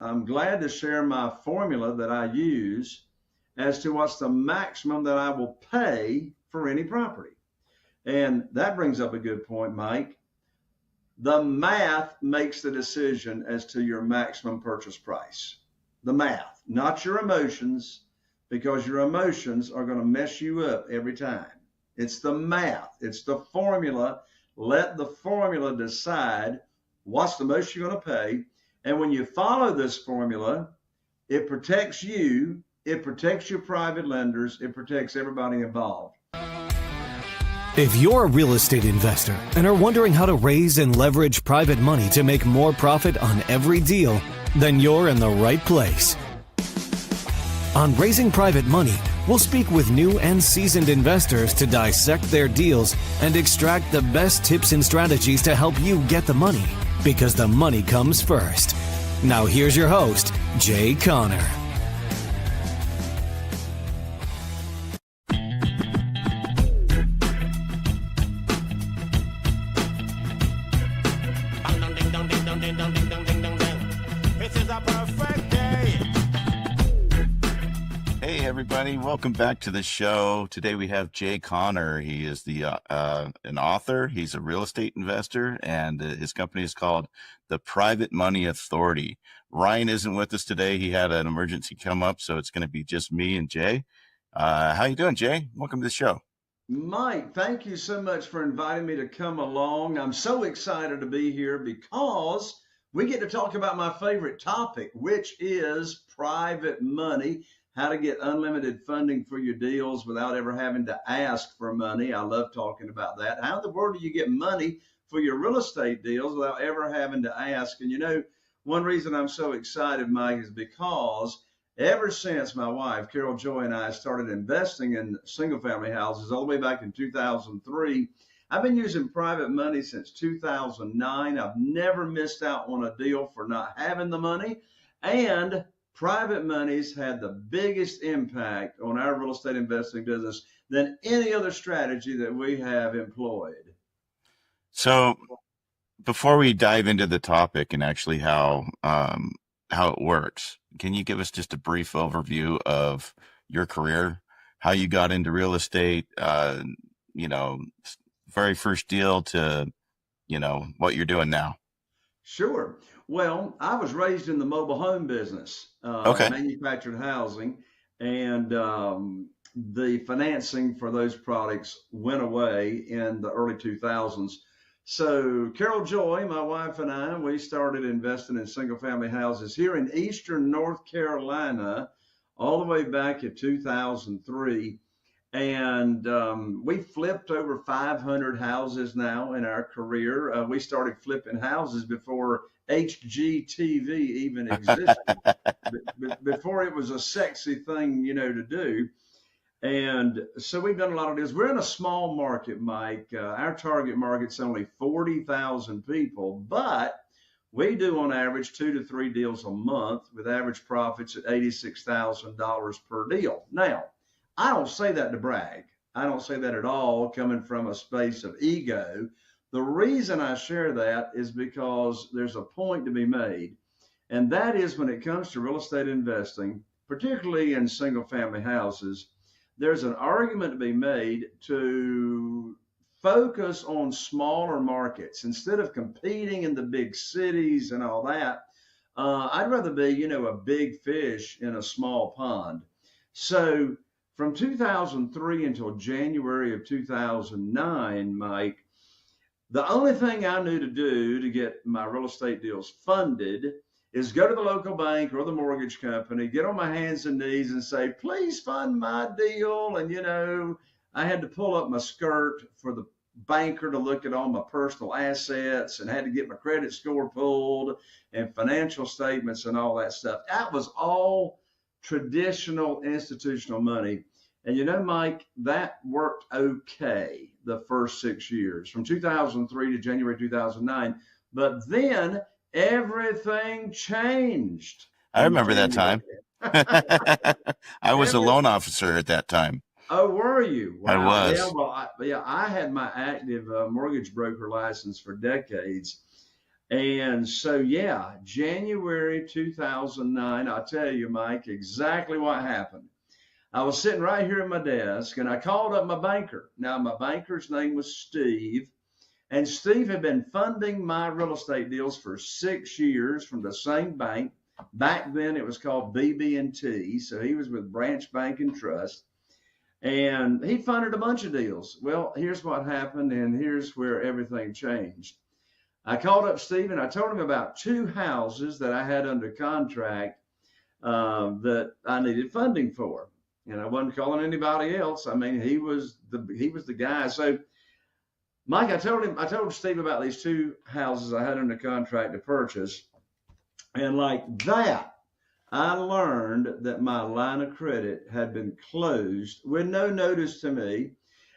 I'm glad to share my formula that I use as to what's the maximum that I will pay for any property. And that brings up a good point, Mike. The math makes the decision as to your maximum purchase price. The math, not your emotions, because your emotions are going to mess you up every time. It's the math, it's the formula. Let the formula decide what's the most you're going to pay. And when you follow this formula, it protects you, it protects your private lenders, it protects everybody involved. If you're a real estate investor and are wondering how to raise and leverage private money to make more profit on every deal, then you're in the right place. On Raising Private Money, we'll speak with new and seasoned investors to dissect their deals and extract the best tips and strategies to help you get the money, because the money comes first. Now here's your host, Jay Conner. Everybody, welcome back to the show. Today we have Jay Conner. He is an author. He's a real estate investor, and his company is called the Private Money Authority. Ryan isn't with us today. He had an emergency come up, so it's going to be just me and Jay. How you doing, Jay? Welcome to the show. Mike, thank you so much for inviting me to come along. I'm so excited to be here because we get to talk about my favorite topic, which is private money. How to get unlimited funding for your deals without ever having to ask for money. I love talking about that. How in the world do you get money for your real estate deals without ever having to ask? And you know, one reason I'm so excited, Mike, is because ever since my wife, Carol Joy, and I started investing in single family houses all the way back in 2003, I've been using private money since 2009. I've never missed out on a deal for not having the money. And private money's had the biggest impact on our real estate investing business than any other strategy that we have employed. So before we dive into the topic and actually how it works, can you give us just a brief overview of your career, how you got into real estate, very first deal to, what you're doing now? Sure. Well, I was raised in the mobile home business, manufactured housing, and the financing for those products went away in the early 2000s. So Carol Joy, my wife, and I, we started investing in single family houses here in Eastern North Carolina all the way back in 2003. And we flipped over 500 houses now in our career. We started flipping houses before HGTV even existed, before it was a sexy thing, to do. And so we've done a lot of deals. We're in a small market, Mike. Our target market's only 40,000 people, but we do on average 2 to 3 deals a month with average profits at $86,000 per deal. Now, I don't say that to brag. I don't say that at all coming from a space of ego. The reason I share that is because there's a point to be made. And that is when it comes to real estate investing, particularly in single family houses, there's an argument to be made to focus on smaller markets instead of competing in the big cities and all that. I'd rather be, a big fish in a small pond. So from 2003 until January of 2009, Mike, the only thing I knew to do to get my real estate deals funded is go to the local bank or the mortgage company, get on my hands and knees and say, please fund my deal. And, I had to pull up my skirt for the banker to look at all my personal assets and had to get my credit score pulled and financial statements and all that stuff. That was all traditional institutional money. And Mike, that worked okay the first 6 years, from 2003 to January 2009. But then everything changed. I remember that time. I was a loan officer at that time. Oh, were you? Wow. I was. Yeah, well, I had my active mortgage broker license for decades. And so, yeah, January 2009, I'll tell you, Mike, exactly what happened. I was sitting right here at my desk and I called up my banker. Now, my banker's name was Steve, and Steve had been funding my real estate deals for 6 years from the same bank. Back then it was called BB&T. So he was with Branch Bank and Trust, and he funded a bunch of deals. Well, here's what happened, and here's where everything changed. I called up Steve and I told him about 2 houses that I had under contract that I needed funding for. And I wasn't calling anybody else. I mean, he was the guy. So, Mike, I told Steve about these 2 houses I had under contract to purchase. And like that, I learned that my line of credit had been closed with no notice to me.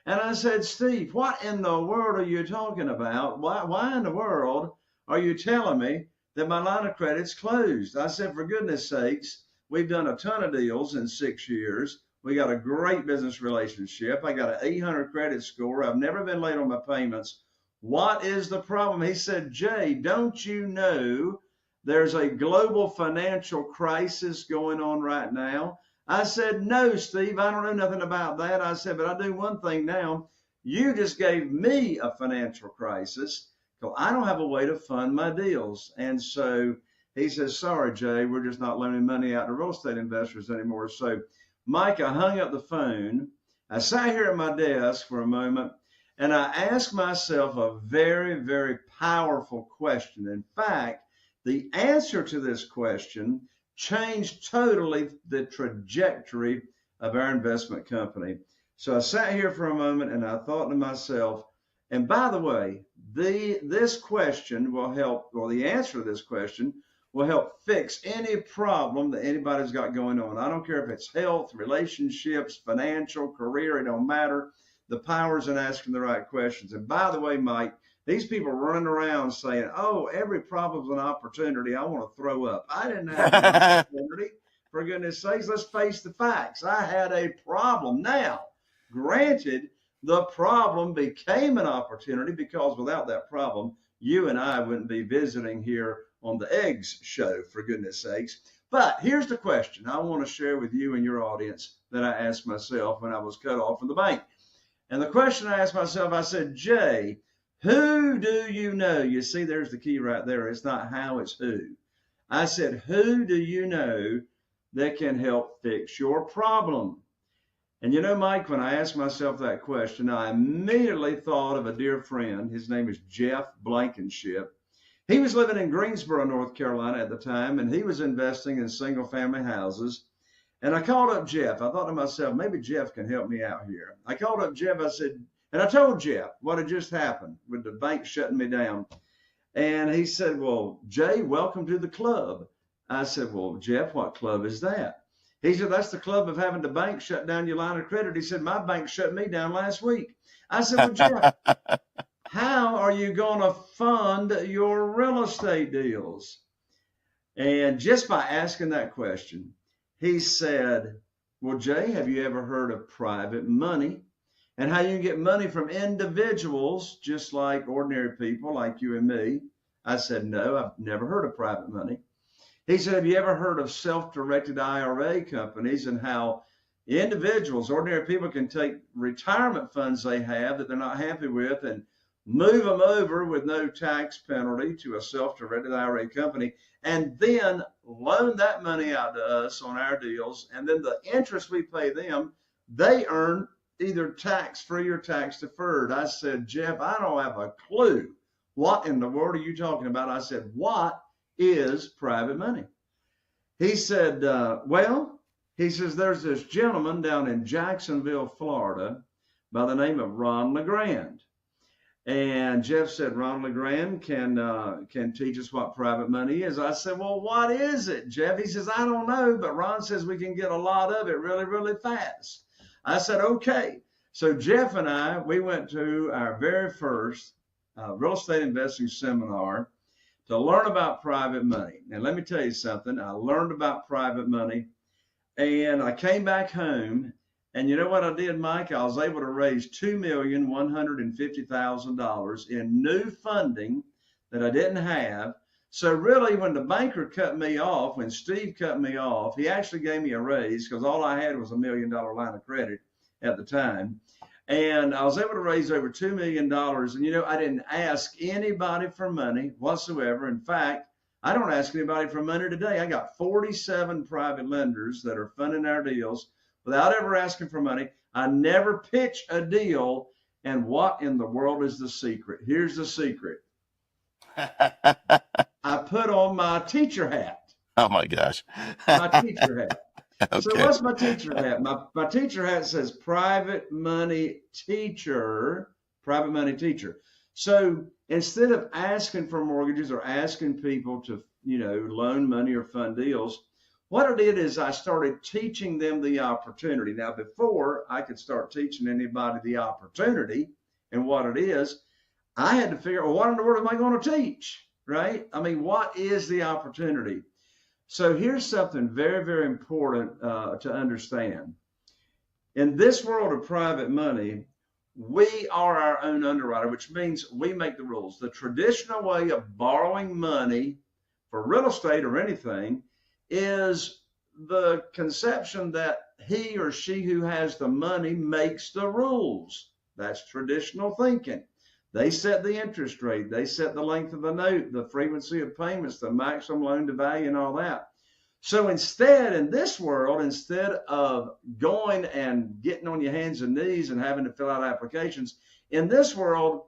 And I said, Steve, what in the world are you talking about? Why in the world are you telling me that my line of credit's closed? I said, for goodness sakes, we've done a ton of deals in 6 years. We got a great business relationship. I got an 800 credit score. I've never been late on my payments. What is the problem? He said, Jay, don't you know there's a global financial crisis going on right now? I said, no, Steve, I don't know nothing about that. I said, but I do one thing now. You just gave me a financial crisis because I don't have a way to fund my deals. And so he says, sorry, Jay, we're just not loaning money out to real estate investors anymore. So, Mike, I hung up the phone. I sat here at my desk for a moment, and I asked myself a very, very powerful question. In fact, the answer to this question changed totally the trajectory of our investment company. So I sat here for a moment and I thought to myself, and by the way, this question will help, or the answer to this question will help fix any problem that anybody's got going on. I don't care if it's health, relationships, financial, career, it don't matter. The power's in asking the right questions. And by the way, Mike, these people running around saying, oh, every problem's an opportunity. I want to throw up. I didn't have an opportunity. For goodness sakes, let's face the facts. I had a problem. Now, granted, the problem became an opportunity because without that problem, you and I wouldn't be visiting here on the Eggs Show, for goodness sakes. But here's the question I want to share with you and your audience that I asked myself when I was cut off from the bank. And the question I asked myself, I said, Jay, who do you know? You see, there's the key right there. It's not how, it's who. I said, who do you know that can help fix your problem? And you know, Mike, when I asked myself that question, I immediately thought of a dear friend. His name is Jeff Blankenship. He was living in Greensboro, North Carolina at the time, and he was investing in single-family houses. And I called up Jeff. I thought to myself, maybe Jeff can help me out here. I called up Jeff. I said, and I told Jeff what had just happened with the bank shutting me down. And he said, well, Jay, welcome to the club. I said, well, Jeff, what club is that? He said, that's the club of having the bank shut down your line of credit. He said, my bank shut me down last week. I said, well, Jeff, how are you going to fund your real estate deals? And just by asking that question, he said, well, Jay, have you ever heard of private money and how you can get money from individuals just like ordinary people like you and me? I said, no, I've never heard of private money. He said, have you ever heard of self-directed IRA companies and how individuals, ordinary people, can take retirement funds they have that they're not happy with and move them over with no tax penalty to a self-directed IRA company and then loan that money out to us on our deals, and then the interest we pay them, they earn either tax-free or tax-deferred. I said, Jeff, I don't have a clue. What in the world are you talking about? I said, what is private money? He said, he says, there's this gentleman down in Jacksonville, Florida, by the name of Ron LeGrand. And Jeff said, Ron LeGrand can teach us what private money is. I said, well, what is it, Jeff? He says, I don't know, but Ron says we can get a lot of it really, really fast. I said, okay. So Jeff and I, we went to our very first real estate investing seminar to learn about private money. And let me tell you something. I learned about private money, and I came back home. And you know what I did, Mike? I was able to raise $2,150,000 in new funding that I didn't have. So really, when the banker cut me off, when Steve cut me off, he actually gave me a raise because all I had was $1 million line of credit at the time. And I was able to raise over $2 million. And, I didn't ask anybody for money whatsoever. In fact, I don't ask anybody for money today. I got 47 private lenders that are funding our deals without ever asking for money. I never pitch a deal. And what in the world is the secret? Here's the secret. I put on my teacher hat. Oh my gosh. My teacher hat. Okay. So what's my teacher hat? My teacher hat says private money teacher. So instead of asking for mortgages or asking people to, loan money or fund deals, what I did is I started teaching them the opportunity. Now, before I could start teaching anybody the opportunity and what it is, I had to figure out, well, what in the world am I going to teach, right? I mean, what is the opportunity? So here's something very, very important to understand. In this world of private money, we are our own underwriter, which means we make the rules. The traditional way of borrowing money for real estate or anything is the conception that he or she who has the money makes the rules. That's traditional thinking. They set the interest rate. They set the length of the note, the frequency of payments, the maximum loan to value, and all that. So instead, in this world, instead of going and getting on your hands and knees and having to fill out applications, in this world,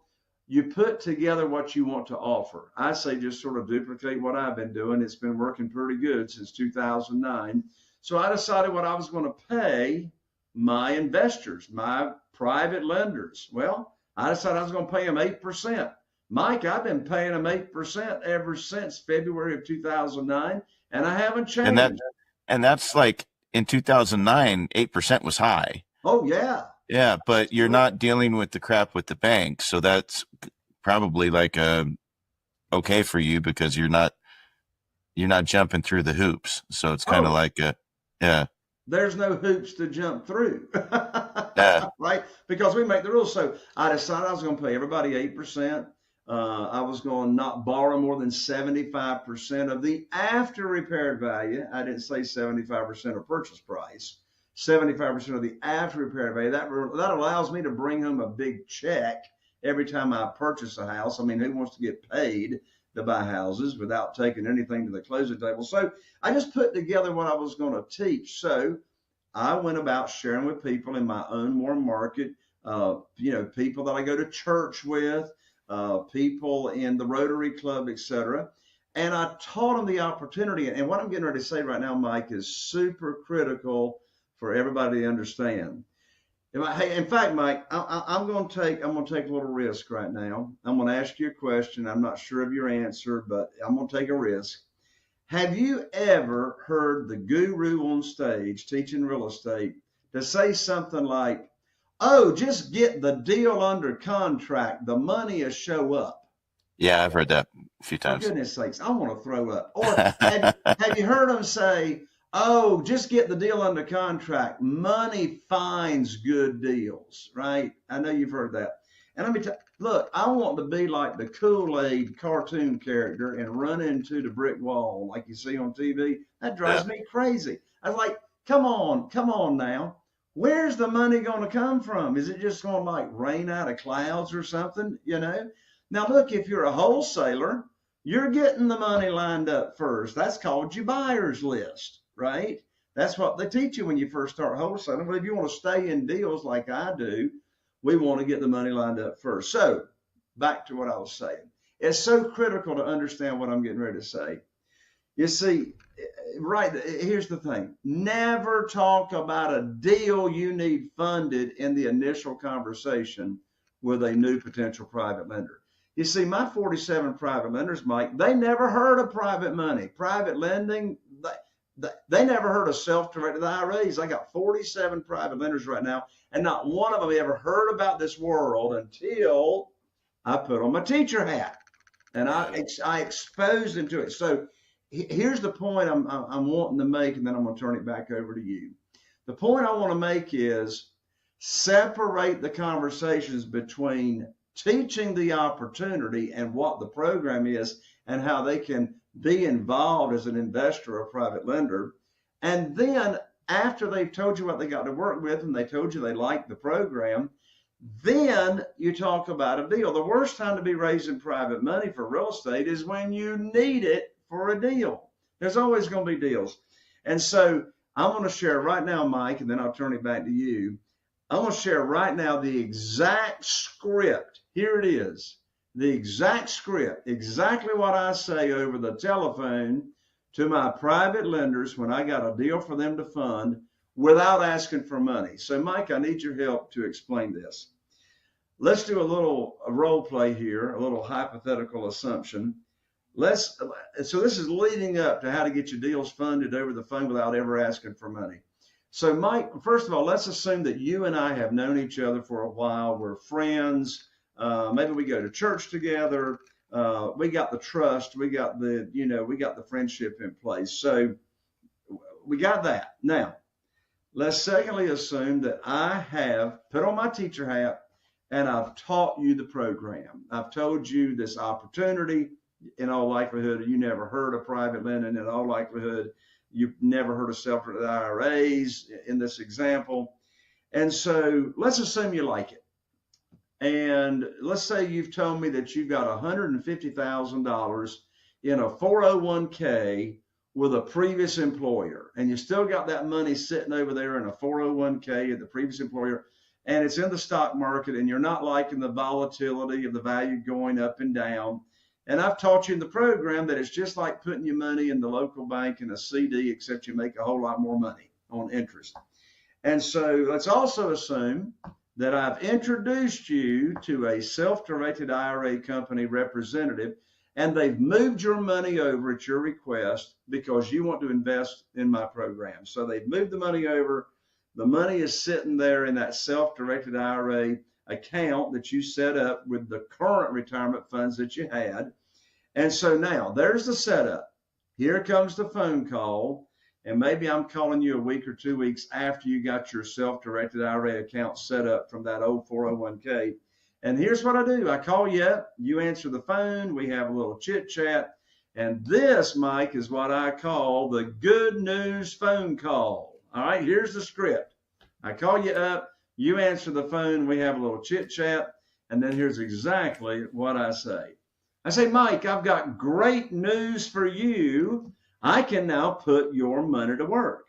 you put together what you want to offer. I say just sort of duplicate what I've been doing. It's been working pretty good since 2009. So I decided what I was going to pay my investors, my private lenders. Well, I decided I was going to pay them 8%. Mike, I've been paying them 8% ever since February of 2009, and I haven't changed. And that's like in 2009, 8% was high. Oh, yeah. Yeah, but you're not dealing with the crap with the bank, so that's probably like okay for you because you're not jumping through the hoops. So it's kind of like yeah. There's no hoops to jump through, Yeah. right? Because we make the rules. So I decided I was going to pay everybody 8%. I was going to not borrow more than 75% of the after repaired value. I didn't say 75% of purchase price. 75% of the after repaired value. That allows me to bring home a big check every time I purchase a house. I mean, who wants to get paid to buy houses without taking anything to the closing table? So I just put together what I was going to teach. So I went about sharing with people in my own warm market, people that I go to church with, people in the Rotary Club, etc. And I taught them the opportunity. And what I'm getting ready to say right now, Mike, is super critical for everybody to understand. In fact, Mike, I'm going to take a little risk right now. I'm going to ask you a question. I'm not sure of your answer, but I'm going to take a risk. Have you ever heard the guru on stage teaching real estate to say something like, "Oh, just get the deal under contract. The money will show up"? Yeah, I've heard that a few times. For goodness sakes, I want to throw up. Or have you heard them say, "Oh, just get the deal under contract. Money finds good deals," right? I know you've heard that. And let me look, I want to be like the Kool-Aid cartoon character and run into the brick wall like you see on TV. That drives me crazy. I was like, come on now. Where's the money going to come from? Is it just going to like rain out of clouds or something, Now, look, if you're a wholesaler, you're getting the money lined up first. That's called your buyer's list. Right? That's what they teach you when you first start wholesaling. But if you want to stay in deals like I do, we want to get the money lined up first. So back to what I was saying. It's so critical to understand what I'm getting ready to say. You see, right, here's the thing. Never talk about a deal you need funded in the initial conversation with a new potential private lender. You see, my 47 private lenders, Mike, they never heard of private money, private lending. They never heard of self-directed IRAs. I got 47 private lenders right now, and not one of them ever heard about this world until I put on my teacher hat, and I exposed them to it. So here's the point I'm wanting to make, and then I'm going to turn it back over to you. The point I want to make is separate the conversations between teaching the opportunity and what the program is and how they can be involved as an investor or private lender. And then after they've told you what they got to work with and they told you they like the program, then you talk about a deal. The worst time to be raising private money for real estate is when you need it for a deal. There's always going to be deals. And so I'm going to share right now, Mike, and then I'll turn it back to you. I'm going to share right now the exact script. Here it is. The exact script, exactly what I say over the telephone to my private lenders when I got a deal for them to fund without asking for money. So, Mike, I need your help to explain this. Let's do a role play here, a little hypothetical assumption. So this is leading up to how to get your deals funded over the phone without ever asking for money. So, Mike, first of all, let's assume that you and I have known each other for a while. We're friends. Maybe we go to church together. We got the trust. We got the friendship in place. So we got that. Now, let's secondly assume that I have put on my teacher hat and I've taught you the program. I've told you this opportunity. In all likelihood, you never heard of private lending. In all likelihood, you've never heard of self-directed IRAs in this example. And so let's assume you like it. And let's say you've told me that you've got $150,000 in a 401k with a previous employer, and you still got that money sitting over there in a 401k at the previous employer, and it's in the stock market, and you're not liking the volatility of the value going up and down. And I've taught you in the program that it's just like putting your money in the local bank in a CD, except you make a whole lot more money on interest. And so let's also assume that I've introduced you to a self-directed IRA company representative, and they've moved your money over at your request because you want to invest in my program. So they've moved the money over. The money is sitting there in that self-directed IRA account that you set up with the current retirement funds that you had. And so now there's the setup. Here comes the phone call. And maybe I'm calling you a week or 2 weeks after you got your self-directed IRA account set up from that old 401k. And here's what I do. I call you up, you answer the phone, we have a little chit chat. And this, Mike, is what I call the good news phone call. All right, here's the script. I call you up, you answer the phone, we have a little chit chat. And then here's exactly what I say. I say, Mike, I've got great news for you. I can now put your money to work.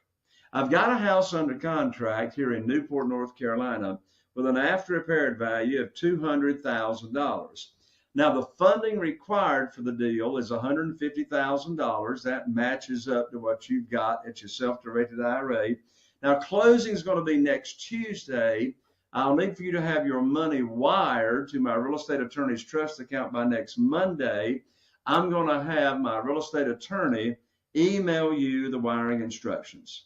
I've got a house under contract here in Newport, North Carolina, with an after-repaired value of $200,000. Now, the funding required for the deal is $150,000. That matches up to what you've got at your self-directed IRA. Now, closing is going to be next Tuesday. I'll need for you to have your money wired to my real estate attorney's trust account by next Monday. I'm going to have my real estate attorney email you the wiring instructions.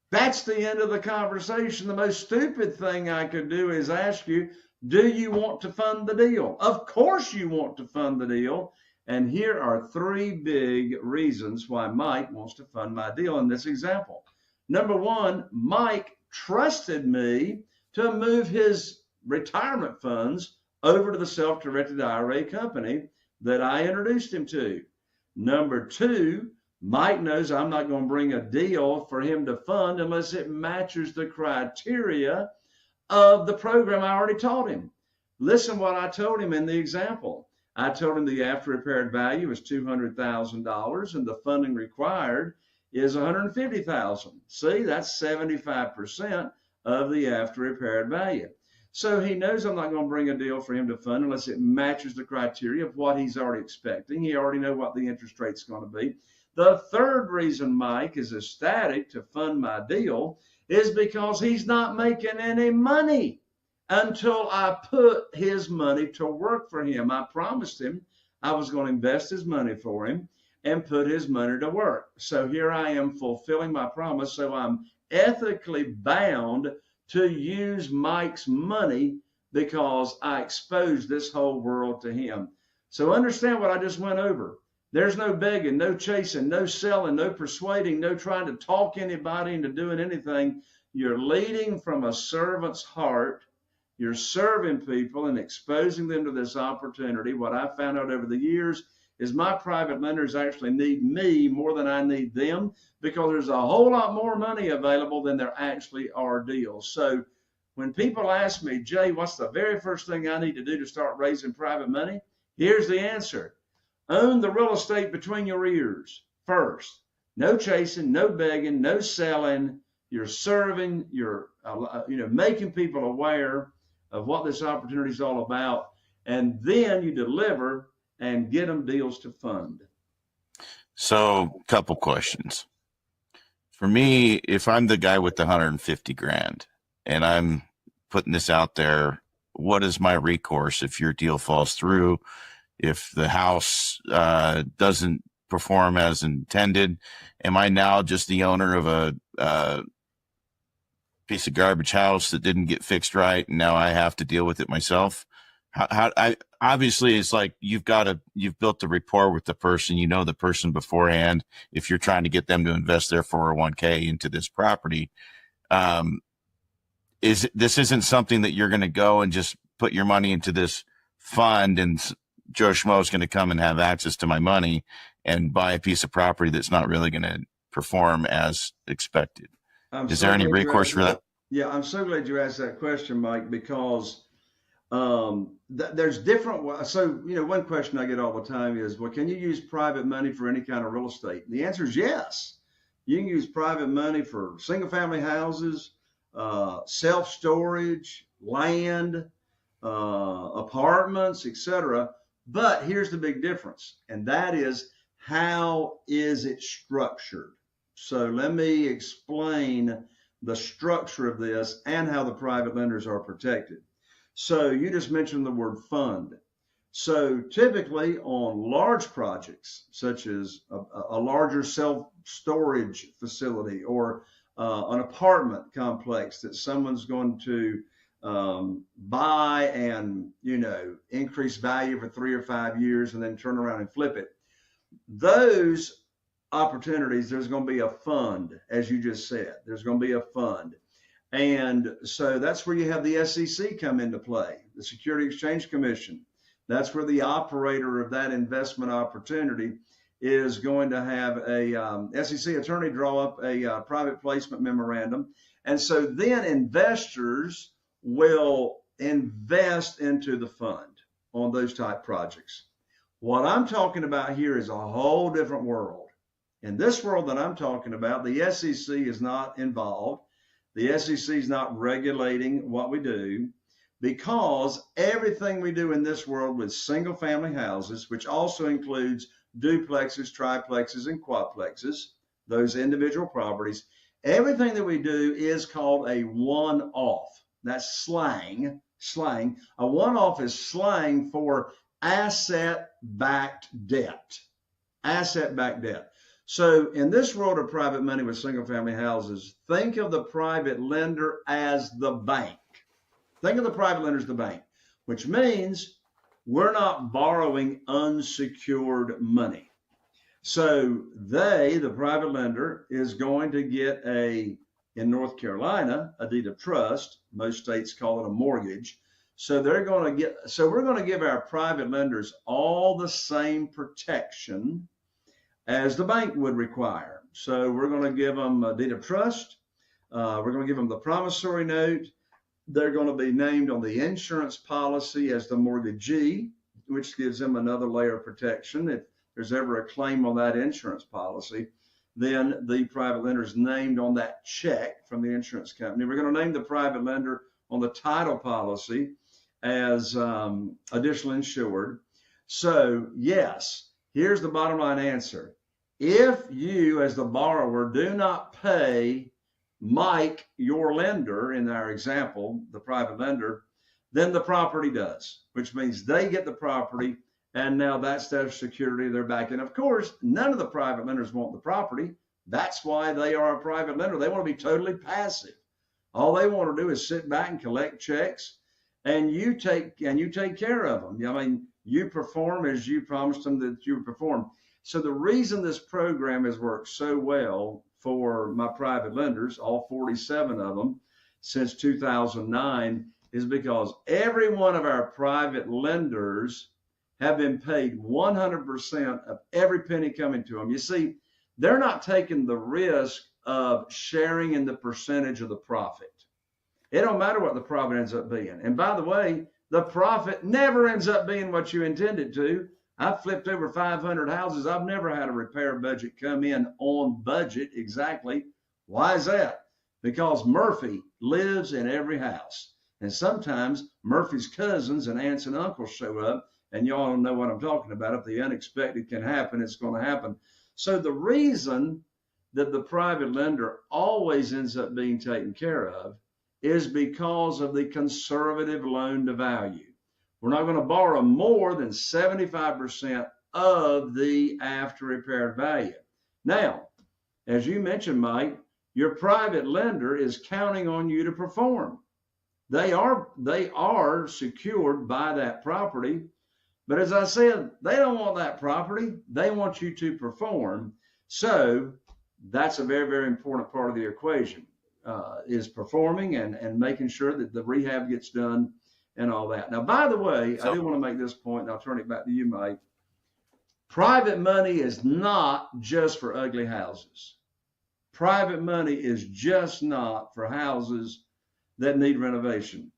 That's the end of the conversation. The most stupid thing I could do is ask you, do you want to fund the deal? Of course you want to fund the deal. And here are 3 big reasons why Mike wants to fund my deal in this example. Number 1, Mike trusted me to move his retirement funds over to the self-directed IRA company that I introduced him to. Number 2, Mike knows I'm not going to bring a deal for him to fund unless it matches the criteria of the program I already taught him. Listen what I told him in the example. I told him the after repaired value is $200,000 and the funding required is $150,000. See, that's 75% of the after repaired value. So he knows I'm not going to bring a deal for him to fund unless it matches the criteria of what he's already expecting. He already knows what the interest rate's going to be. The third reason Mike is ecstatic to fund my deal is because he's not making any money until I put his money to work for him. I promised him I was going to invest his money for him and put his money to work. So here I am fulfilling my promise. So I'm ethically bound to use Mike's money because I exposed this whole world to him. So understand what I just went over. There's no begging, no chasing, no selling, no persuading, no trying to talk anybody into doing anything. You're leading from a servant's heart. You're serving people and exposing them to this opportunity. What I found out over the years is my private lenders actually need me more than I need them, because there's a whole lot more money available than there actually are deals. So when people ask me, Jay, what's the very first thing I need to do to start raising private money? Here's the answer. Own the real estate between your ears first. No chasing, no begging, no selling. You're serving, you're making people aware of what this opportunity is all about, and then you deliver and get them deals to fund. So, couple questions. For me, if I'm the guy with the 150 grand and I'm putting this out there, what is my recourse if your deal falls through? If the house doesn't perform as intended, am I now just the owner of a piece of garbage house that didn't get fixed right, and now I have to deal with it myself? Obviously, it's like you've built the rapport with the person, the person beforehand. If you're trying to get them to invest their 401k into this property, this isn't something that you're going to go and just put your money into this fund and Joe Schmo is going to come and have access to my money and buy a piece of property that's not really going to perform as expected. Is there any recourse for that? Yeah, I'm so glad you asked that question, Mike, because there's different. So, one question I get all the time is, well, can you use private money for any kind of real estate? The answer is yes. You can use private money for single family houses, self-storage, land, apartments, etc. But here's the big difference, and that is, how is it structured? So let me explain the structure of this and how the private lenders are protected. So you just mentioned the word fund. So typically on large projects, such as a larger self-storage facility or an apartment complex that someone's going to buy and, increase value for 3 or 5 years and then turn around and flip it. Those opportunities, there's going to be a fund, as you just said. There's going to be a fund. And so that's where you have the SEC come into play, the Security Exchange Commission. That's where the operator of that investment opportunity is going to have a SEC attorney draw up a private placement memorandum. And so then investors will invest into the fund on those type projects. What I'm talking about here is a whole different world. In this world that I'm talking about, the SEC is not involved. The SEC is not regulating what we do, because everything we do in this world with single family houses, which also includes duplexes, triplexes, and quadplexes, those individual properties, everything that we do is called a one-off. That's slang. A one-off is slang for asset-backed debt. Asset-backed debt. So in this world of private money with single family houses, think of the private lender as the bank. Think of the private lender as the bank, which means we're not borrowing unsecured money. So the private lender, is going to get in North Carolina, a deed of trust. Most states call it a mortgage. So we're going to give our private lenders all the same protection as the bank would require. So we're going to give them a deed of trust. We're going to give them the promissory note. They're going to be named on the insurance policy as the mortgagee, which gives them another layer of protection. If there's ever a claim on that insurance policy, then the private lender is named on that check from the insurance company. We're going to name the private lender on the title policy as additional insured. So yes, here's the bottom line answer. If you, as the borrower, do not pay Mike, your lender, in our example, the private lender, then the property does, which means they get the property, and now that's their security, they're back in. Of course, none of the private lenders want the property. That's why they are a private lender. They want to be totally passive. All they want to do is sit back and collect checks, and you take care of them. I mean, you perform as you promised them that you would perform. So the reason this program has worked so well for my private lenders, all 47 of them, since 2009, is because every one of our private lenders have been paid 100% of every penny coming to them. You see, they're not taking the risk of sharing in the percentage of the profit. It don't matter what the profit ends up being. And by the way, the profit never ends up being what you intended to. I've flipped over 500 houses. I've never had a repair budget come in on budget exactly. Why is that? Because Murphy lives in every house. And sometimes Murphy's cousins and aunts and uncles show up, and y'all know what I'm talking about. If the unexpected can happen, it's going to happen. So the reason that the private lender always ends up being taken care of is because of the conservative loan to value. We're not going to borrow more than 75% of the after repaired value. Now, as you mentioned, Mike, your private lender is counting on you to perform. They are secured by that property. But as I said, they don't want that property. They want you to perform. So that's a very, very important part of the equation, is performing and making sure that the rehab gets done and all that. Now, by the way, I do want to make this point, and I'll turn it back to you, Mike. Private money is not just for ugly houses. Private money is just not for houses that need renovation.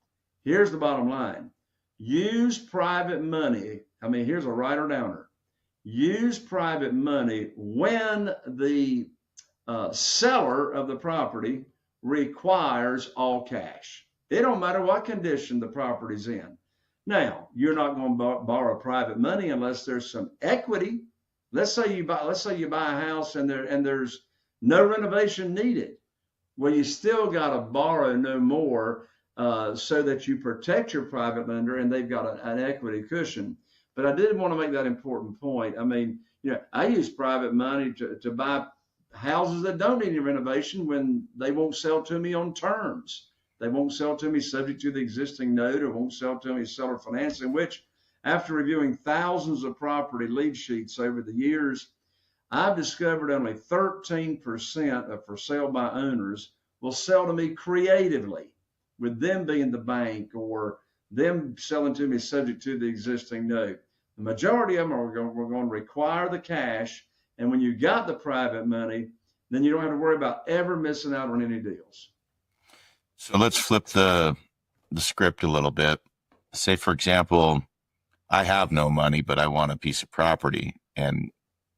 Here's the bottom line. Use private money. I mean, here's a writer downer. Use private money when the seller of the property requires all cash. It don't matter what condition the property's in. Now, you're not going to borrow private money unless there's some equity. Let's say you buy a house and there's no renovation needed. Well, you still got to borrow no more so that you protect your private lender and they've got an equity cushion. But I did want to make that important point. I mean, I use private money to buy houses that don't need any renovation when they won't sell to me on terms. They won't sell to me subject to the existing note, or won't sell to me seller financing, which, after reviewing thousands of property lead sheets over the years, I've discovered only 13% of for sale by owners will sell to me creatively, with them being the bank or them selling to me subject to the existing note. The majority of them are going to require the cash, and when you got the private money, then you don't have to worry about ever missing out on any deals. So let's flip the script a little bit. Say, for example, I have no money, but I want a piece of property, and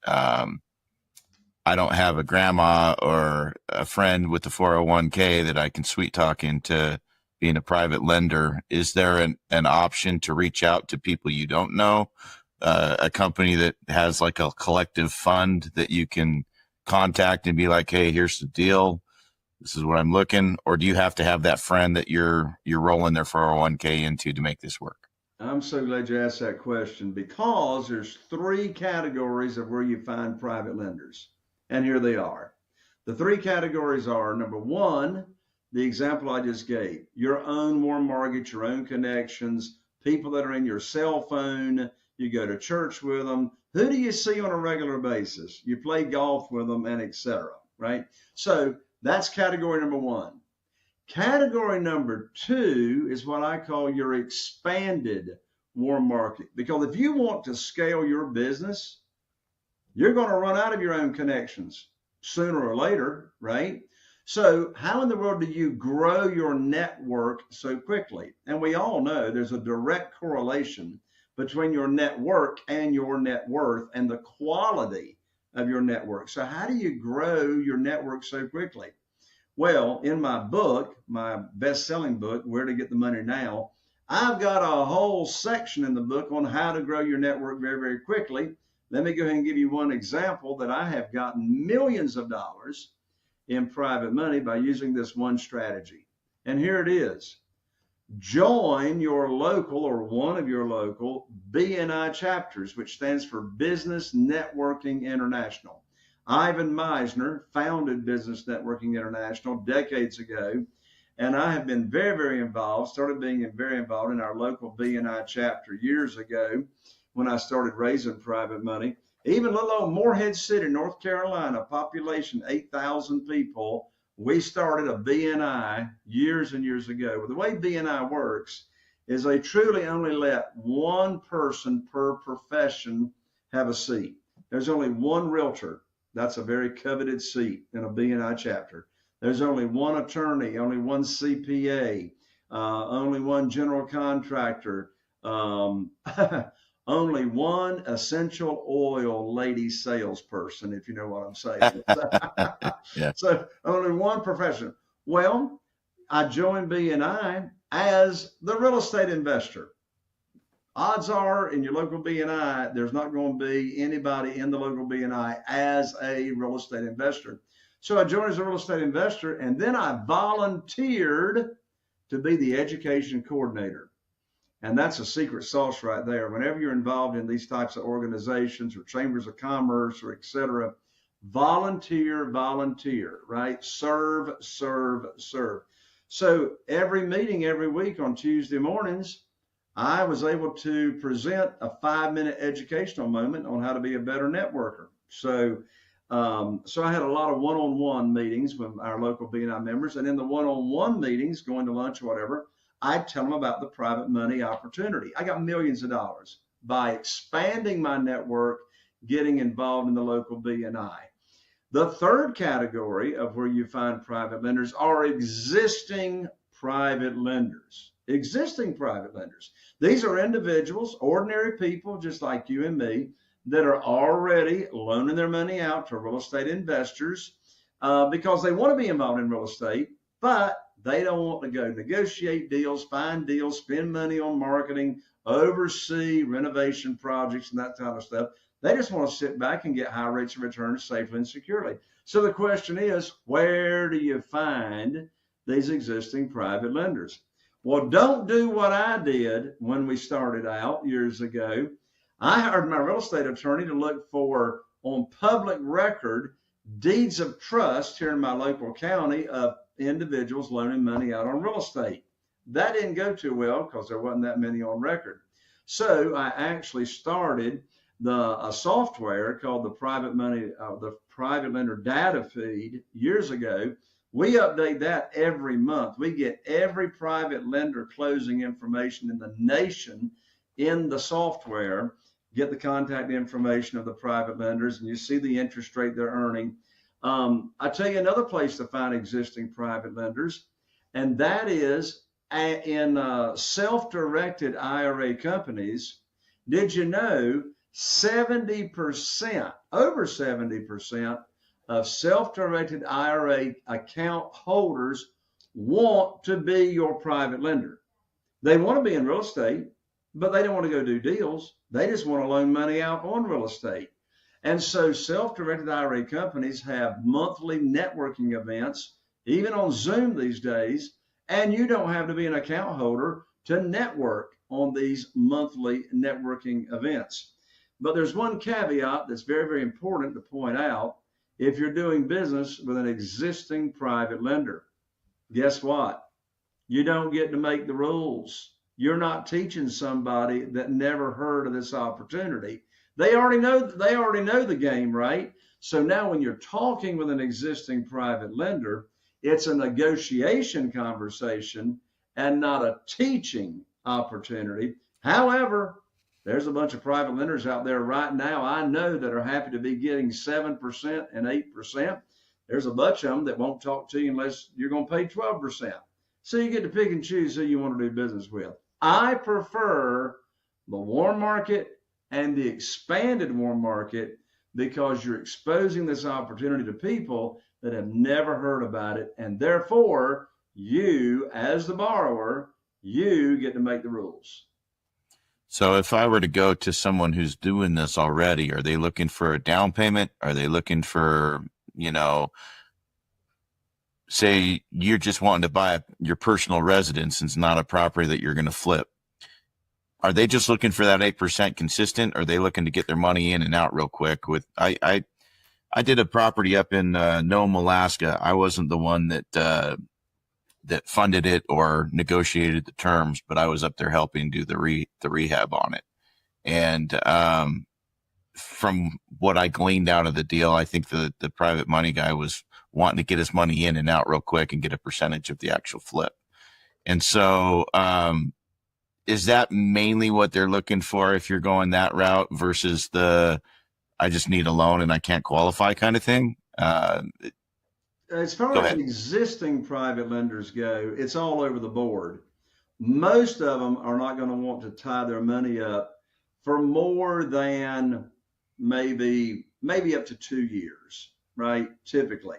I don't have a grandma or a friend with the 401k that I can sweet talk into being a private lender. Is there an option to reach out to people you don't know, a company that has like a collective fund that you can contact and be like, hey, here's the deal. This is what I'm looking. Or do you have to have that friend that you're rolling their 401k into to make this work? I'm so glad you asked that question, because there's 3 categories of where you find private lenders. And here they are. The 3 categories are, number 1, the example I just gave, your own warm mortgage, your own connections, people that are in your cell phone, you go to church with them. Who do you see on a regular basis? You play golf with them, and etc. Right? So that's category number 1. Category number 2 is what I call your expanded warm market. Because if you want to scale your business, you're going to run out of your own connections sooner or later, right? So how in the world do you grow your network so quickly? And we all know there's a direct correlation between your network and your net worth and the quality of your network. So how do you grow your network so quickly? Well, in my book, my best-selling book, Where to Get the Money Now, I've got a whole section in the book on how to grow your network very, very quickly. Let me go ahead and give you one example that I have gotten millions of dollars in private money by using this one strategy. And here it is. Join your local or one of your local BNI chapters, which stands for Business Networking International. Ivan Meisner founded Business Networking International decades ago, and I have been very, very involved, started being very involved in our local BNI chapter years ago when I started raising private money. Even little old Morehead City, North Carolina, population 8,000 people, we started a BNI years and years ago. But the way BNI works is they truly only let one person per profession have a seat. There's only one realtor. That's a very coveted seat in a BNI chapter. There's only one attorney, only one CPA, only one general contractor, only one essential oil lady salesperson, if you know what I'm saying. Yeah. So only one profession. Well, I joined BNI as the real estate investor. Odds are in your local BNI, there's not going to be anybody in the local BNI as a real estate investor. So I joined as a real estate investor, and then I volunteered to be the education coordinator. And that's a secret sauce right there. Whenever you're involved in these types of organizations or chambers of commerce or et cetera, volunteer, right? Serve. So every meeting every week on Tuesday mornings, I was able to present a 5-minute educational moment on how to be a better networker. So I had a lot of one-on-one meetings with our local BNI members, and in the one-on-one meetings, going to lunch or whatever, I'd tell them about the private money opportunity. I got millions of dollars by expanding my network, getting involved in the local BNI. The third category of where you find private lenders are existing private lenders. These are individuals, ordinary people just like you and me, that are already loaning their money out to real estate investors because they want to be involved in real estate, but they don't want to go negotiate deals, find deals, spend money on marketing, oversee renovation projects and that kind of stuff. They just want to sit back and get high rates of return safely and securely. So the question is, where do you find these existing private lenders? Well, don't do what I did when we started out years ago. I hired my real estate attorney to look for, on public record, deeds of trust here in my local county of individuals loaning money out on real estate. That didn't go too well because there wasn't that many on record. So I actually started a software called the Private Lender Data Feed years ago. We update that every month. We get every private lender closing information in the nation in the software, get the contact information of the private lenders, and you see the interest rate they're earning. I tell you another place to find existing private lenders, and that is in self-directed IRA companies. Did you know 70%, over 70% of self-directed IRA account holders want to be your private lender? They want to be in real estate, but they don't want to go do deals. They just want to loan money out on real estate. And so self-directed IRA companies have monthly networking events, even on Zoom these days, and you don't have to be an account holder to network on these monthly networking events. But there's one caveat that's very, very important to point out. If you're doing business with an existing private lender, guess what? You don't get to make the rules. You're not teaching somebody that never heard of this opportunity. They already know the game, right? So now when you're talking with an existing private lender, it's a negotiation conversation and not a teaching opportunity. However, there's a bunch of private lenders out there right now I know that are happy to be getting 7% and 8%. There's a bunch of them that won't talk to you unless you're going to pay 12%. So you get to pick and choose who you want to do business with. I prefer the warm market and the expanded warm market because you're exposing this opportunity to people that have never heard about it. And therefore, you, as the borrower, you get to make the rules. So if I were to go to someone who's doing this already, are they looking for a down payment? Are they looking for, say you're just wanting to buy your personal residence and it's not a property that you're going to flip? Are they just looking for that 8% consistent? Or are they looking to get their money in and out real quick? I did a property up in Nome, Alaska. I wasn't the one that funded it or negotiated the terms, but I was up there helping do the rehab on it. And from what I gleaned out of the deal, I think the private money guy was wanting to get his money in and out real quick and get a percentage of the actual flip. And so, is that mainly what they're looking for if you're going that route versus the I just need a loan and I can't qualify kind of thing? As far as existing private lenders go, it's all over the board. Most of them are not going to want to tie their money up for more than maybe up to 2 years, right? Typically.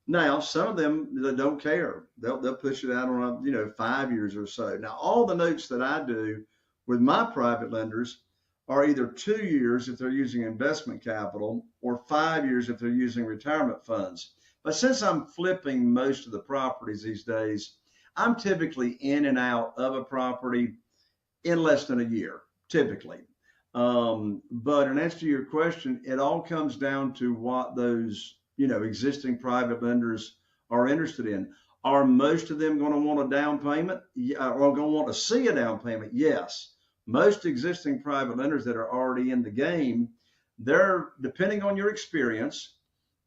Now, some of them, they don't care. They'll push it out on 5 years or so. Now, all the notes that I do with my private lenders are either 2 years if they're using investment capital or 5 years if they're using retirement funds. But since I'm flipping most of the properties these days, I'm typically in and out of a property in less than a year, typically. But in answer to your question, it all comes down to what those, existing private lenders are interested in. Are most of them going to want a down payment? Or going to want to see a down payment? Yes. Most existing private lenders that are already in the game, they're, depending on your experience,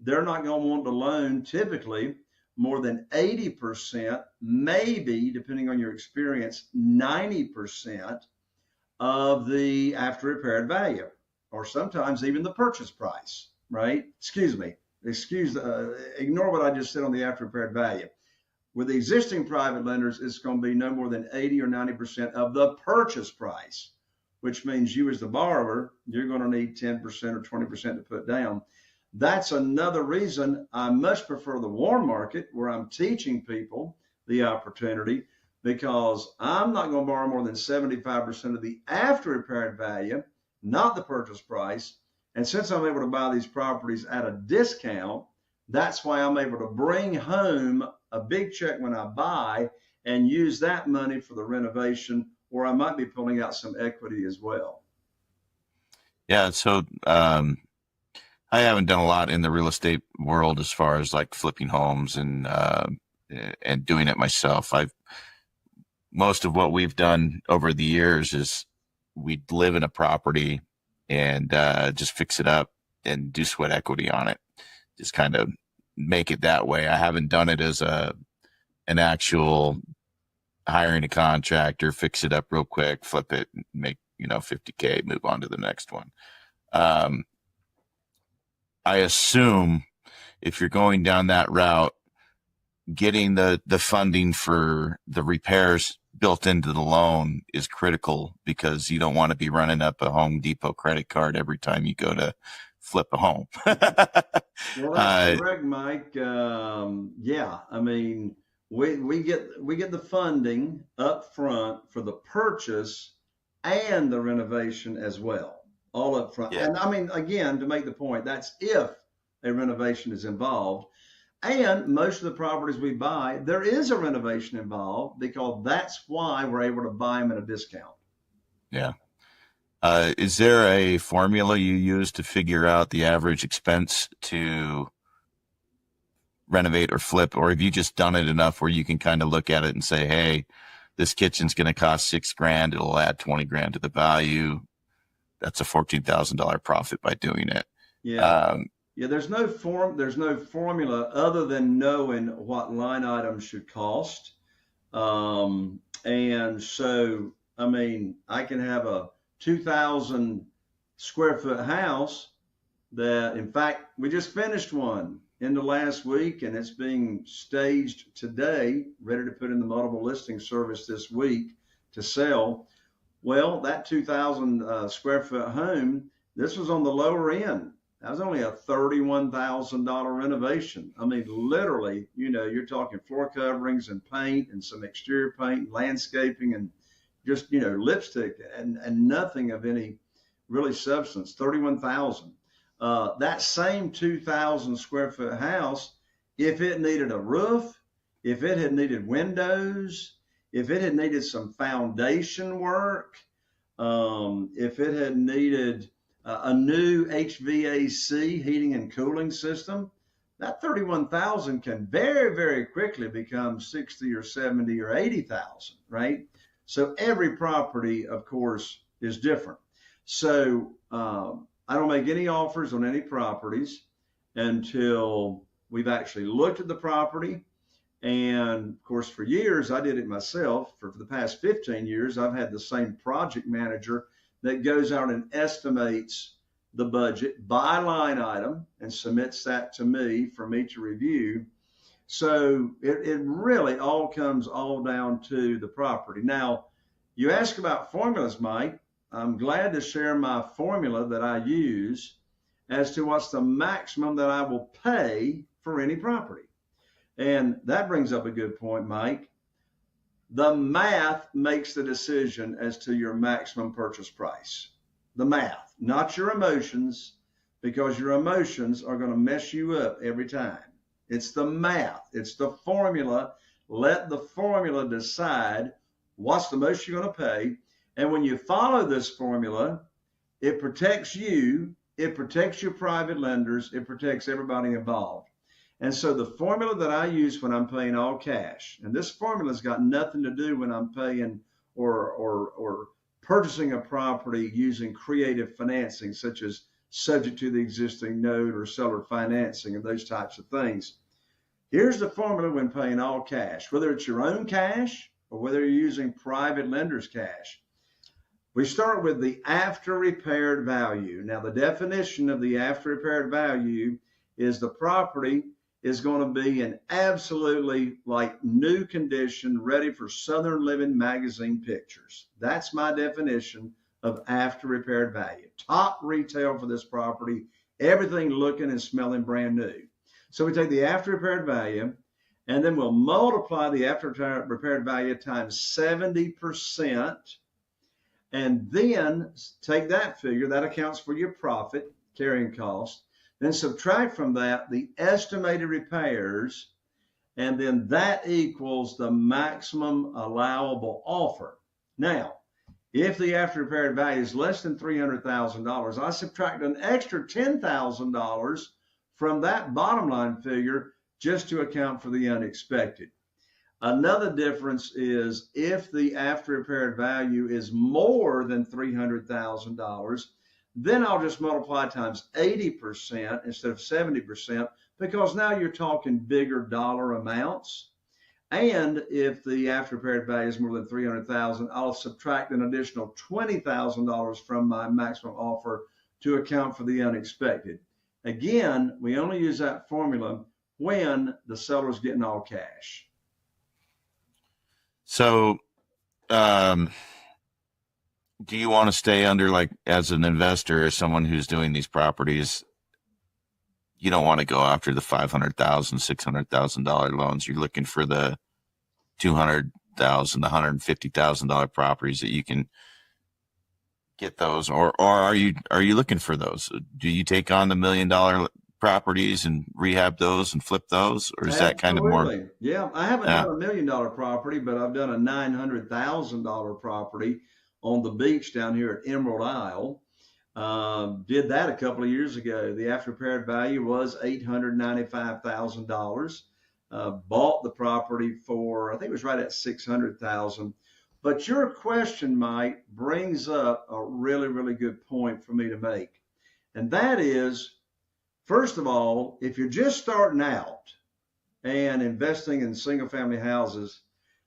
they're not going to want to loan typically more than 80%, maybe, depending on your experience, 90% of the after repaired value, or sometimes even the purchase price, right? Ignore what I just said on the after repaired value. With the existing private lenders, it's going to be no more than 80 or 90% of the purchase price, which means you as the borrower, you're going to need 10% or 20% to put down. That's another reason I much prefer the warm market, where I'm teaching people the opportunity, because I'm not going to borrow more than 75% of the after repaired value, not the purchase price. And since I'm able to buy these properties at a discount, that's why I'm able to bring home a big check when I buy and use that money for the renovation, or I might be pulling out some equity as well. Yeah. So, I haven't done a lot in the real estate world as far as like flipping homes and doing it myself. Most of what we've done over the years is we'd live in a property and just fix it up and do sweat equity on it. Just kind of make it that way. I haven't done it as an actual hiring a contractor, fix it up real quick, flip it, make, $50K, move on to the next one. I assume if you're going down that route, getting the funding for the repairs built into the loan is critical, because you don't want to be running up a Home Depot credit card every time you go to flip a home. Well, that's correct, Mike. Yeah, I mean, we get the funding up front for the purchase and the renovation as well, all up front. Yeah. And I mean, again, to make the point, that's if a renovation is involved. And most of the properties we buy, there is a renovation involved, because that's why we're able to buy them at a discount. Yeah. Is there a formula you use to figure out the average expense to renovate or flip, or have you just done it enough where you can kind of look at it and say, hey, this kitchen's going to cost $6,000. It'll add $20,000 to the value. That's a $14,000 profit by doing it. Yeah. There's no formula other than knowing what line items should cost. And so, I mean, I can have a 2,000 square foot house that, in fact, we just finished one in the last week, and it's being staged today, ready to put in the multiple listing service this week to sell. Well, that 2,000 square foot home, this was on the lower end. That was only a $31,000 renovation. I mean, literally, you're talking floor coverings and paint and some exterior paint and landscaping and just, lipstick and nothing of any really substance. 31,000. That same 2,000 square foot house, if it needed a roof, if it had needed windows, if it had needed some foundation work, if it had needed a new HVAC heating and cooling system, that 31,000 can very, very quickly become 60 or 70 or 80,000, right? So every property, of course, is different. So I don't make any offers on any properties until We've actually looked at the property. And of course, for years, I did it myself. For the past 15 years, I've had the same project manager that goes out and estimates the budget by line item and submits that to me for me to review. So it really all comes all down to the property. Now, you ask about formulas, Mike. I'm glad to share my formula that I use as to what's the maximum that I will pay for any property. And that brings up a good point, Mike. The math makes the decision as to your maximum purchase price. The math, not your emotions, because your emotions are going to mess you up every time. It's the math. It's the formula. Let the formula decide what's the most you're going to pay. And when you follow this formula, it protects you, it protects your private lenders, it protects everybody involved. And so the formula that I use when I'm paying all cash, and this formula's got nothing to do when I'm paying or purchasing a property using creative financing, such as subject to the existing note or seller financing and those types of things. Here's the formula when paying all cash, whether it's your own cash or whether you're using private lenders' cash. We start with the after repaired value. Now, the definition of the after repaired value is the property is going to be in absolutely like new condition, ready for Southern Living magazine pictures. That's my definition of after repaired value. Top retail for this property, everything looking and smelling brand new. So we take the after repaired value, and then we'll multiply the after repaired value times 70%, and then take that figure, that accounts for your profit, carrying cost, then subtract from that the estimated repairs, and then that equals the maximum allowable offer. Now, if the after repaired value is less than $300,000, I subtract an extra $10,000 from that bottom line figure just to account for the unexpected. Another difference is if the after repaired value is more than $300,000, then I'll just multiply times 80% instead of 70%, because now you're talking bigger dollar amounts. And if the after repaired value is more than $300,000, I'll subtract an additional $20,000 from my maximum offer to account for the unexpected. Again, we only use that formula when the seller's getting all cash. So, do you want to stay under, like, as an investor, as someone who's doing these properties, you don't want to go after the $500,000, $600,000 loans. You're looking for the $200,000, the $150,000 properties that you can get those, or are you looking for those? Do you take on the $1 million properties and rehab those and flip those, or is Absolutely. that kind of more? Yeah, I haven't done $1 million property, but I've done a $900,000 property on the beach down here at Emerald Isle. Did that a couple of years ago. The after repaired value was $895,000. Bought the property for, I think it was right at $600,000. But your question, Mike, brings up a really, really good point for me to make. And that is, first of all, if you're just starting out and investing in single family houses,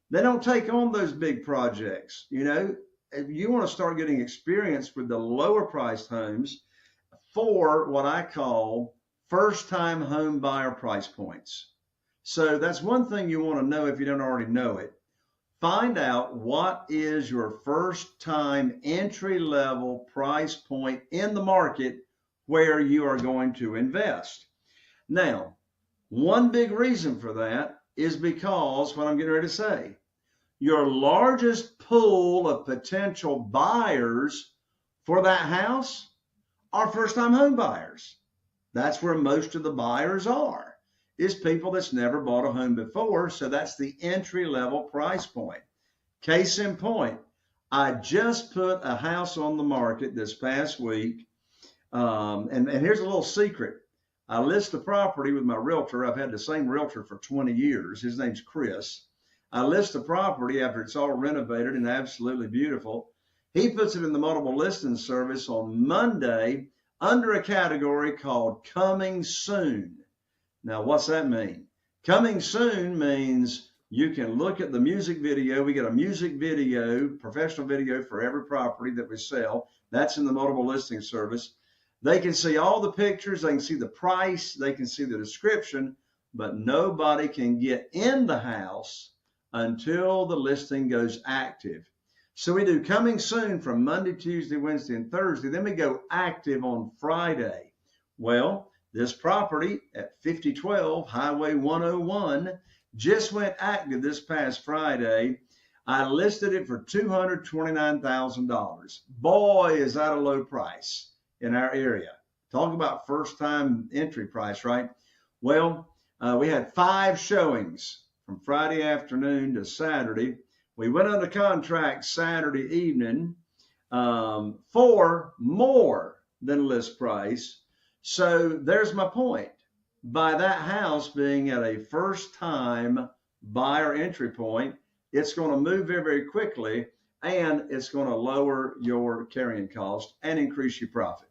they don't take on those big projects. You know, if you want to start getting experience with the lower priced homes for what I call first time home buyer price points. So that's one thing you want to know if you don't already know it. Find out what is your first time entry level price point in the market where you are going to invest. Now, one big reason for that is because what I'm getting ready to say, your largest pool of potential buyers for that house are first-time home buyers. That's where most of the buyers are, is people that's never bought a home before. So that's the entry-level price point. Case in point, I just put a house on the market this past week. And here's a little secret. I list the property with my realtor. I've had the same realtor for 20 years. His name's Chris. I list the property after it's all renovated and absolutely beautiful. He puts it in the multiple listing service on Monday under a category called coming soon. Now, what's that mean? Coming soon means you can look at the music video. We get a music video, professional video for every property that we sell. That's in the multiple listing service. They can see all the pictures. They can see the price. They can see the description, but nobody can get in the house until the listing goes active. So we do coming soon from Monday, Tuesday, Wednesday, and Thursday. Then we go active on Friday. Well, this property at 5012 Highway 101 just went active this past Friday. I listed it for $229,000. Boy, is that a low price in our area. Talk about first time entry price, right? Well, we had 5 showings from Friday afternoon to Saturday. We went under contract Saturday evening for more than list price. So there's my point. By that house being at a first time buyer entry point, it's going to move very, very quickly, and it's going to lower your carrying cost and increase your profit.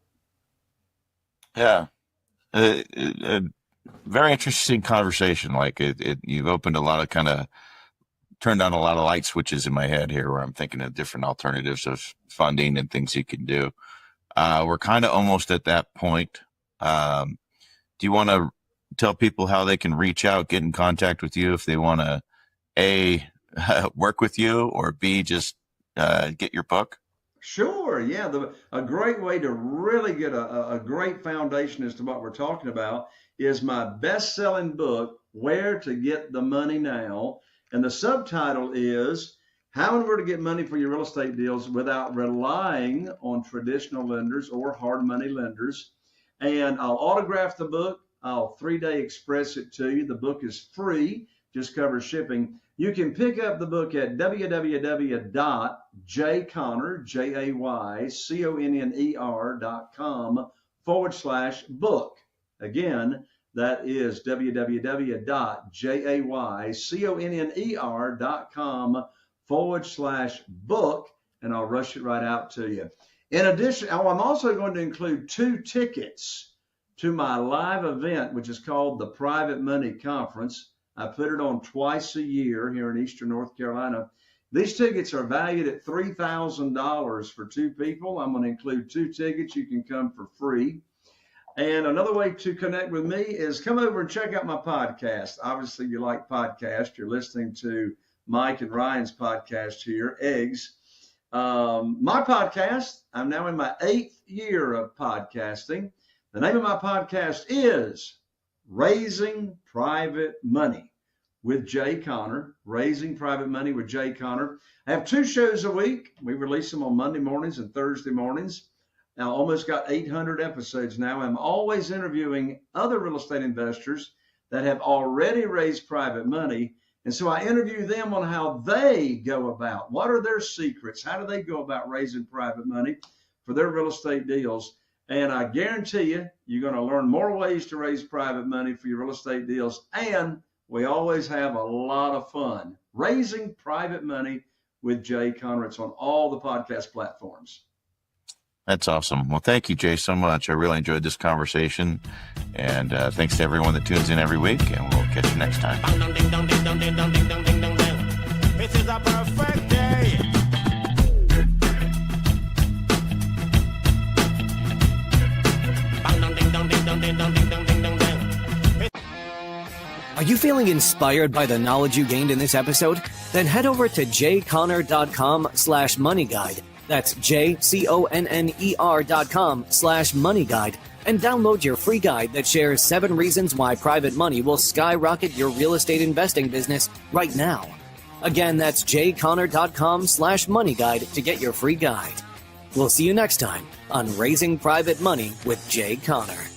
Yeah. Very interesting conversation. Like you've opened a lot of turned on a lot of light switches in my head here where I'm thinking of different alternatives of funding and things you can do. We're kind of almost at that point. Do you want to tell people how they can reach out, get in contact with you if they want to A, work with you, or B, just get your book? Sure. Yeah. A great way to really get a great foundation as to what we're talking about is my best-selling book, Where to Get the Money Now. And the subtitle is How and Where to Get Money for Your Real Estate Deals Without Relying on Traditional Lenders or Hard Money Lenders. And I'll autograph the book. I'll 3-day express it to you. The book is free, just covers shipping. You can pick up the book at www.jayconner.com/book. Again, that is www.jayconner.com/book, and I'll rush it right out to you. In addition, I'm also going to include 2 tickets to my live event, which is called the Private Money Conference. I put it on twice a year here in Eastern North Carolina. These tickets are valued at $3,000 for 2 people. I'm going to include 2 tickets. You can come for free. And another way to connect with me is come over and check out my podcast. Obviously, you like podcasts. You're listening to Mike and Ryan's podcast here, Eggs. My podcast, I'm now in my 8th year of podcasting. The name of my podcast is Raising Private Money with Jay Conner. Raising Private Money with Jay Conner. I have 2 shows a week. We release them on Monday mornings and Thursday mornings. Now, almost got 800 episodes now. I'm always interviewing other real estate investors that have already raised private money. And so I interview them on how they go about, what are their secrets? How do they go about raising private money for their real estate deals? And I guarantee you, you're going to learn more ways to raise private money for your real estate deals. And we always have a lot of fun. Raising Private Money with Jay Conner. It's on all the podcast platforms. That's awesome. Well, thank you, Jay, so much. I really enjoyed this conversation. And thanks to everyone that tunes in every week. And we'll catch you next time. This is a perfect day. Are you feeling inspired by the knowledge you gained in this episode? Then head over to jayconner.com/moneyguide. That's jayconner.com/moneyguide and download your free guide that shares 7 reasons why private money will skyrocket your real estate investing business right now. Again, that's jayconner.com/moneyguide to get your free guide. We'll see you next time on Raising Private Money with Jay Conner.